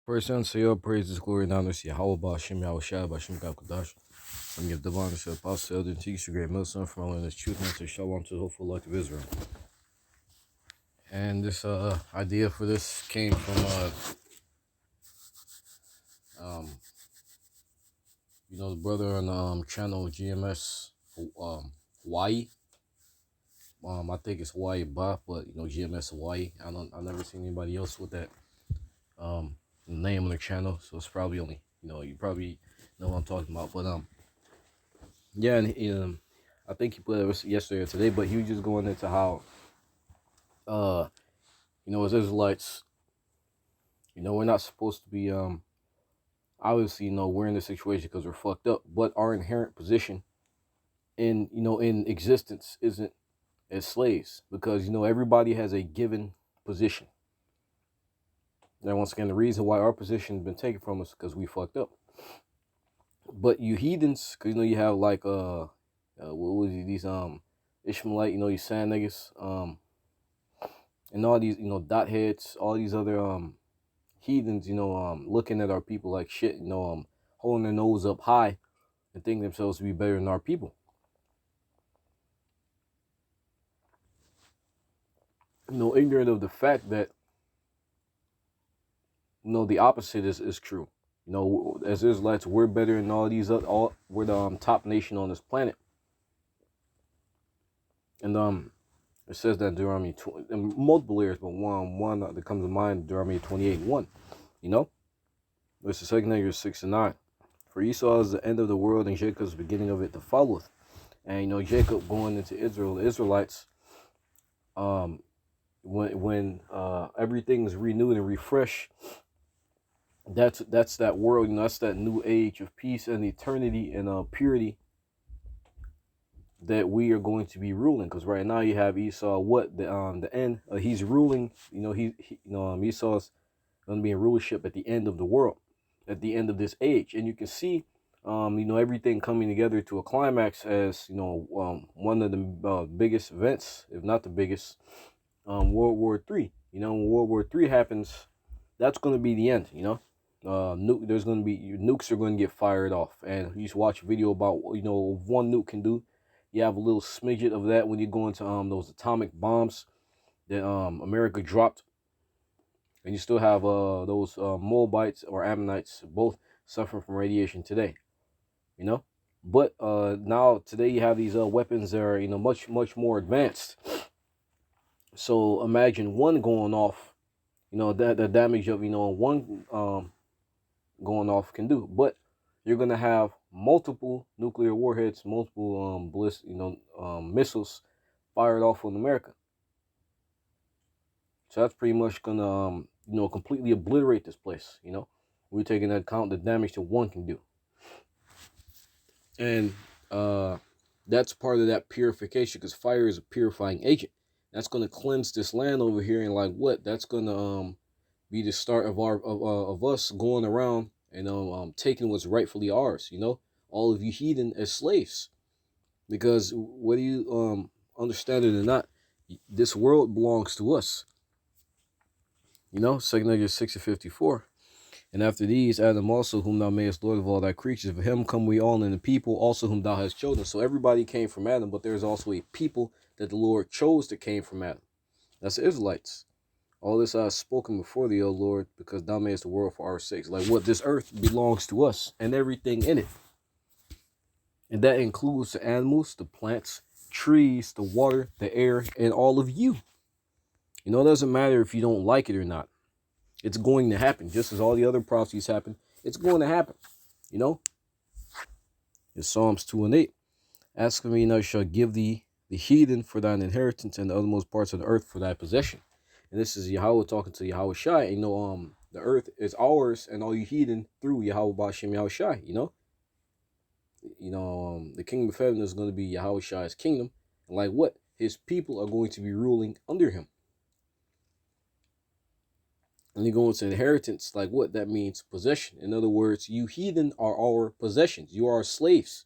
Praise unto your praises, glory, and honor to Yahweh, Ba'ashem, Yahweh Shai, Ba'ashem, Kakodash. I'm your divine to Apostle, Elder, and teacher, great Muslim, from all in his truth, and to Shalom to the hopeful light of Israel. And this idea for this came from, the brother on channel GMS Hawaii. I think it's Hawaii Bop, but GMS Hawaii. I've never seen anybody else with that name on the channel, so it's probably only you probably know what I'm talking about. But yeah, and I think he put it yesterday or today, but he was just going into how as Israelites, we're not supposed to be obviously we're in this situation because we're fucked up, but our inherent position in existence isn't as slaves, because everybody has a given position. Now, once again, the reason why our position has been taken from us because we fucked up. But you heathens, because you have like what was it, these Ishmaelite, you sand niggas, and all these dot heads, all these other heathens, looking at our people like shit, holding their nose up high and thinking themselves to be better than our people. Ignorant of the fact that the opposite is true. As Israelites, we're better than all these other, we're the top nation on this planet. And it says that in Deuteronomy 20, in multiple areas, but one that comes to mind, Deuteronomy 28:1. It's the second Exodus 6-9. For Esau is the end of the world, and Jacob's the beginning of it that followeth. And Jacob going into Israel, the Israelites, when everything's renewed and refreshed, that's that world, that's that new age of peace and eternity and purity that we are going to be ruling. Because right now you have Esau, the end, he's ruling. Esau's going to be in rulership at the end of the world, at the end of this age, and you can see everything coming together to a climax as one of the biggest events, if not the biggest, World War III. When World War III happens, that's going to be the end. There's going to be nukes are going to get fired off, and you just watch a video about one nuke can do. You have a little smidget of that when you go into those atomic bombs that America dropped, and you still have those Moabites or Ammonites both suffering from radiation today. But now today you have these weapons that are much more advanced. So imagine one going off, that the damage of one going off can do. But you're gonna have multiple nuclear warheads, multiple missiles fired off on America. So that's pretty much gonna completely obliterate this place. We're taking into account the damage that one can do, and that's part of that purification, because fire is a purifying agent. That's gonna cleanse this land over here, and like what? That's gonna be the start of of us going around and taking what's rightfully ours. All of you heathen as slaves, because whether you understand it or not, this world belongs to us. 2 Corinthians 6:54. And after these, Adam also, whom thou mayest Lord of all thy creatures, of him come we all, and the people also whom thou hast chosen. So everybody came from Adam, but there's also a people that the Lord chose that came from Adam. That's the Israelites. All this I have spoken before thee, O Lord, because thou madest the world for our sakes. Like what? This earth belongs to us and everything in it. And that includes the animals, the plants, trees, the water, the air, and all of you. It doesn't matter if you don't like it or not. It's going to happen. Just as all the other prophecies happen, it's going to happen. It's Psalms 2:8. Ask of me, and I shall give thee the heathen for thine inheritance, and the othermost parts of the earth for thy possession. And this is Yahweh talking to Yahweh Shai. The earth is ours, and all you heathen through Yahweh Ba'ashem Yahweh Shai. The kingdom of heaven is going to be Yahweh Shai's kingdom, and like what? His people are going to be ruling under him. And you go into inheritance, like what? That means possession. In other words, you heathen are our possessions. You are our slaves.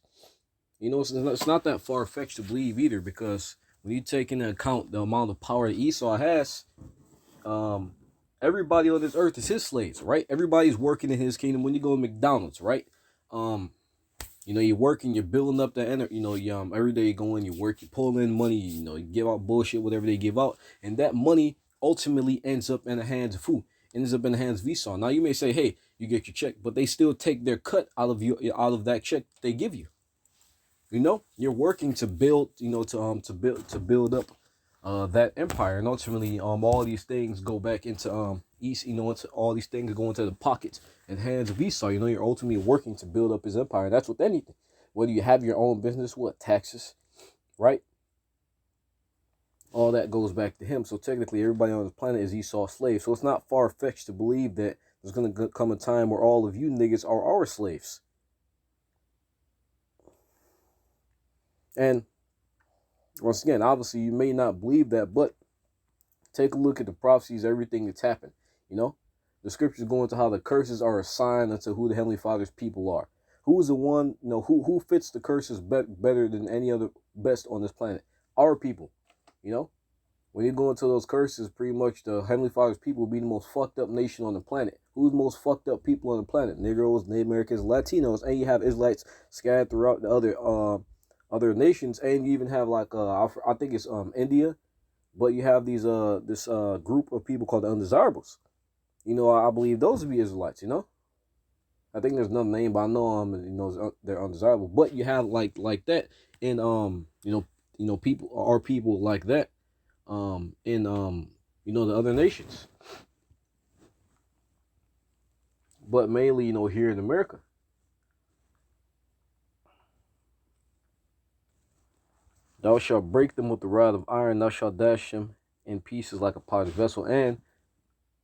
It's not that far-fetched to believe either, because when you take into account the amount of power that Esau has, everybody on this earth is his slaves, right? Everybody's working in his kingdom. When you go to McDonald's, right? You're working, you're building up the energy. Every day you go in, you work, you pull in money. You give out bullshit, whatever they give out, and that money ultimately ends up in the hands of who? Ends up in the hands of Esau. Now you may say, hey, you get your check, but they still take their cut out of you, out of that check they give you. You're working to build, to build up that empire, and ultimately all these things go back into East, into all these things go into the pockets and hands of Esau. You're ultimately working to build up his empire. And that's with anything. Whether you have your own business, what taxes, right? All that goes back to him. So technically everybody on this planet is Esau's slave. So it's not far-fetched to believe that there's gonna come a time where all of you niggas are our slaves. And once again, obviously you may not believe that, but take a look at the prophecies, everything that's happened. The scriptures go into how the curses are assigned unto who the Heavenly Father's people are. Who is the one, who fits the curses better than any other best on this planet? Our people. When you go into those curses, pretty much the Heavenly Father's people will be the most fucked up nation on the planet. Who's the most fucked up people on the planet? Negroes, Native Americans, Latinos, and you have Israelites scattered throughout the other nations, and you even have I think it's India, but you have these this group of people called the undesirables. I believe those would be Israelites. I think there's another name, but I know they're undesirable. But you have like that, and people are people like that in the other nations, but mainly here in America. Thou shalt break them with the rod of iron. Thou shalt dash them in pieces like a potter's vessel. And,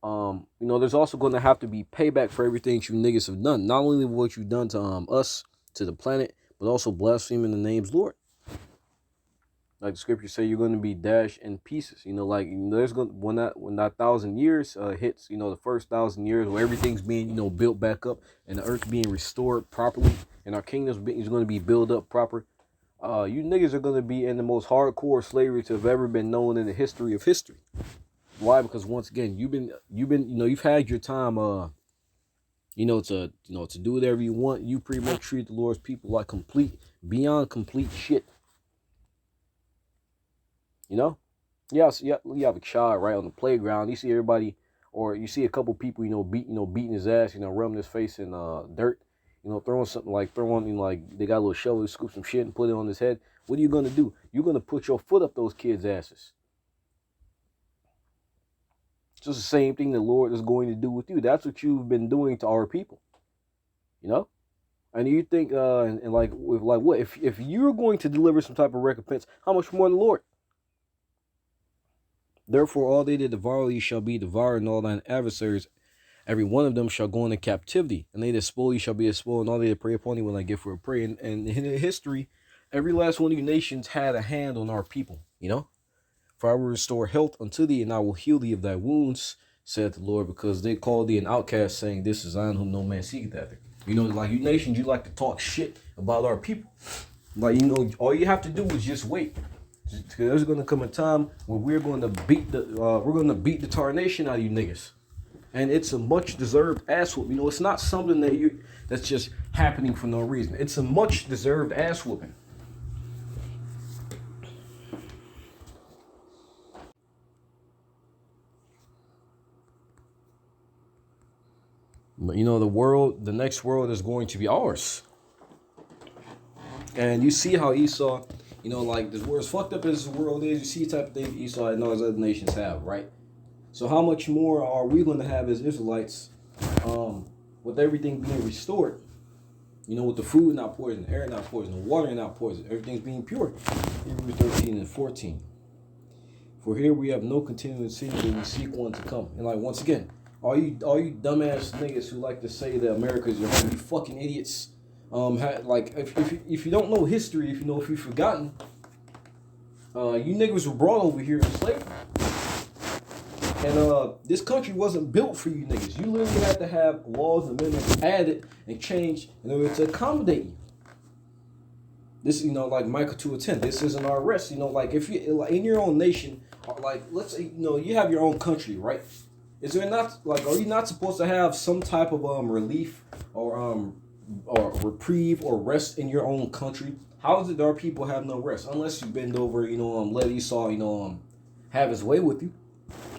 there's also going to have to be payback for everything you niggas have done. Not only what you've done to us, to the planet, but also blaspheming the name's Lord. Like the scriptures say, you're going to be dashed in pieces. There's going when that 1,000 years hits. The first 1,000 years where everything's being built back up and the earth being restored properly and our kingdoms is going to be built up proper. You niggas are going to be in the most hardcore slavery to have ever been known in the history of history. Why? Because once again, you've had your time, to do whatever you want. You pretty much treat the Lord's people like beyond complete shit. You have a child right on the playground. You see everybody, or you see a couple people, beating his ass, rubbing his face in dirt. Throwing something they got a little shovel, scoop some shit and put it on his head. What are you going to do? You're going to put your foot up those kids' asses. It's just the same thing the Lord is going to do with you. That's what you've been doing to our people. And you think, what? If you're going to deliver some type of recompense, how much more the Lord? Therefore, all they that devour thee shall be devoured, and all thine adversaries, every one of them shall go into captivity, and they that spoil you shall be spoiled, and all they that prey upon you will I give for a prey. And in history, every last one of you nations had a hand on our people, For I will restore health unto thee, and I will heal thee of thy wounds, saith the Lord, because they called thee an outcast, saying, this is Zion whom no man seeketh after. You nations, you like to talk shit about our people. All you have to do is just wait. There's going to come a time when we're going to beat the tarnation out of you niggas. And it's a much deserved ass whooping. It's not something that's just happening for no reason. It's a much deserved ass whooping. But the next world is going to be ours. And you see how Esau, this world, as fucked up as the world is, you see the type of thing Esau and all those other nations have, right? So how much more are we going to have as Israelites, with everything being restored? With the food not poison, air not poison, the water not poison, everything's being pure. Hebrews 13 and 14. For here we have no continuing city, but we seek one to come. And once again, all you dumbass niggas who like to say that America is your home, you fucking idiots. If you don't know history, if you've forgotten, you niggas were brought over here in slavery. And this country wasn't built for you niggas. You literally had to have laws and amendments added and changed in order to accommodate you. This, like Micah 2:10, this isn't our rest. If you in your own nation, let's say, you have your own country, right? Is there not like are you not supposed to have some type of relief or reprieve or rest in your own country? How is it that our people have no rest unless you bend over, let Esau, have his way with you?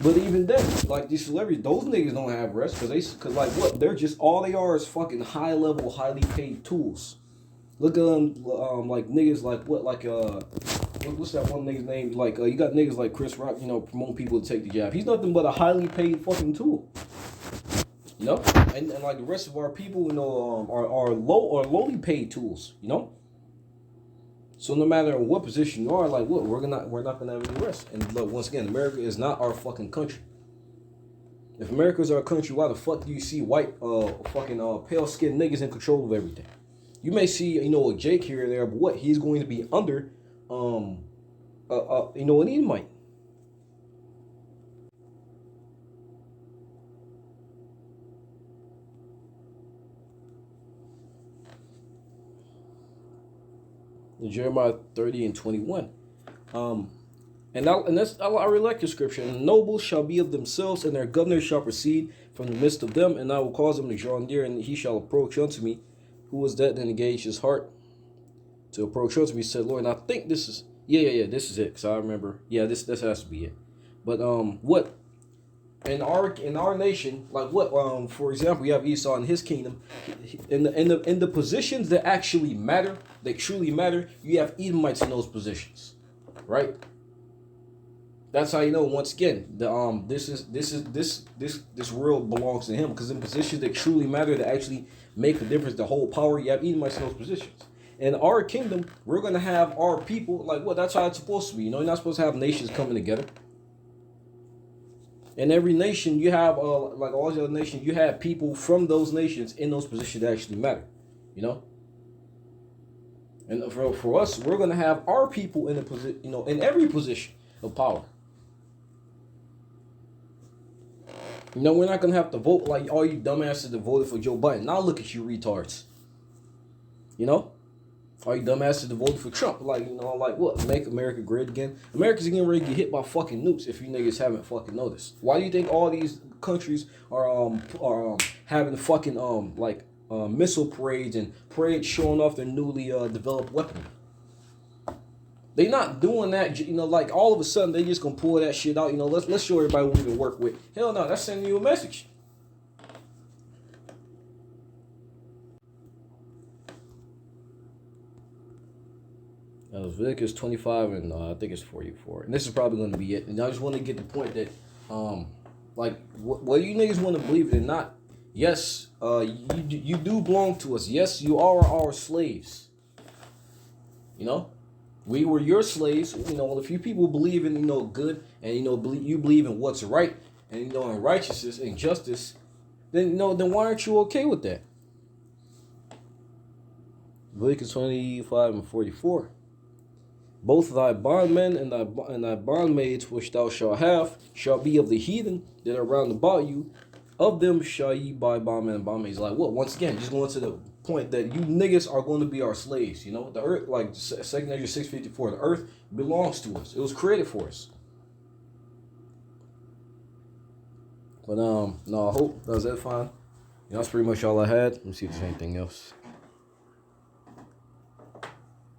But even then, like these celebrities, those niggas don't have rest because like what? They're just all they are is fucking high level, highly paid tools. Look at them, like niggas like what, like what's that one nigga's name? Like you got niggas like Chris Rock, promoting people to take the job. He's nothing but a highly paid fucking tool. And like the rest of our people, are low or lowly paid tools. So no matter what position you are, like what we're not gonna have any rest. And look, once again, America is not our fucking country. If America is our country, why the fuck do you see white, fucking pale skinned niggas in control of everything? You may see, a Jake here or there, but what? He's going to be under, an Edomite. In Jeremiah 30 and 21. I really like the scripture. And the nobles shall be of themselves, and their governors shall proceed from the midst of them, and I will cause them to draw near, and he shall approach unto me. Who was that that engaged his heart to approach unto me? Said, Lord, and I think this is this is it. Cause I remember, this has to be it. But what in our nation, like what for example, you have Esau in his kingdom, in the positions that actually matter, that truly matter, you have Edomites in those positions, right? That's how you know. Once again, this world belongs to him, because in positions that truly matter, that actually make a difference, the whole power, you have Edomites in those positions. In our kingdom, we're gonna have our people like what? That's how it's supposed to be. You're not supposed to have nations coming together. In every nation, you have like all the other nations, you have people from those nations in those positions that actually matter. And for us, we're gonna have our people in the position, in every position of power. We're not gonna have to vote like all you dumbasses that voted for Joe Biden. Now look at you retards. All you dumbasses that voted for Trump. Like, like what? Make America great again? America's getting ready to get hit by fucking nukes if you niggas haven't fucking noticed. Why do you think all these countries are having fucking missile parades and parades showing off their newly developed weaponry? They not doing that, like all of a sudden they just gonna pull that shit out. Let's show everybody what we can work with. Hell no, that's sending you a message. Leviticus 25 and I think it's 44, and this is probably going to be it. And I just want to get the point that, like, whether you niggas want to believe it or not, yes, you do belong to us. Yes, you are our slaves. We were your slaves. If you people believe in good and you believe in what's right and in righteousness and justice, then why aren't you okay with that? Leviticus 25 and 44. Both thy bondmen and thy bondmaids which thou shalt have shall be of the heathen that are round about you. Of them shall ye buy bondmen and bondmaids. Like what? Once again, just going to the point that you niggas are going to be our slaves. The earth, like 2 Ezra 6:54, the earth belongs to us. It was created for us. But no, I hope that was that fine. That's pretty much all I had. Let me see if there's anything else.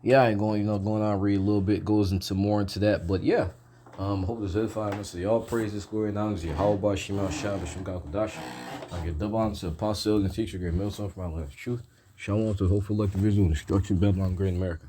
Yeah, I ain't going, going on read a little bit, goes into more into that, but yeah, hope this edifying. So y'all praise this glory and honor to Yahweh, Shema, Shabbat, Shem, Kodash. I get double honor to apostle and teacher, great middle son for my life truth. Shalom to hopeful elective visual and destruction, Babylon, great America.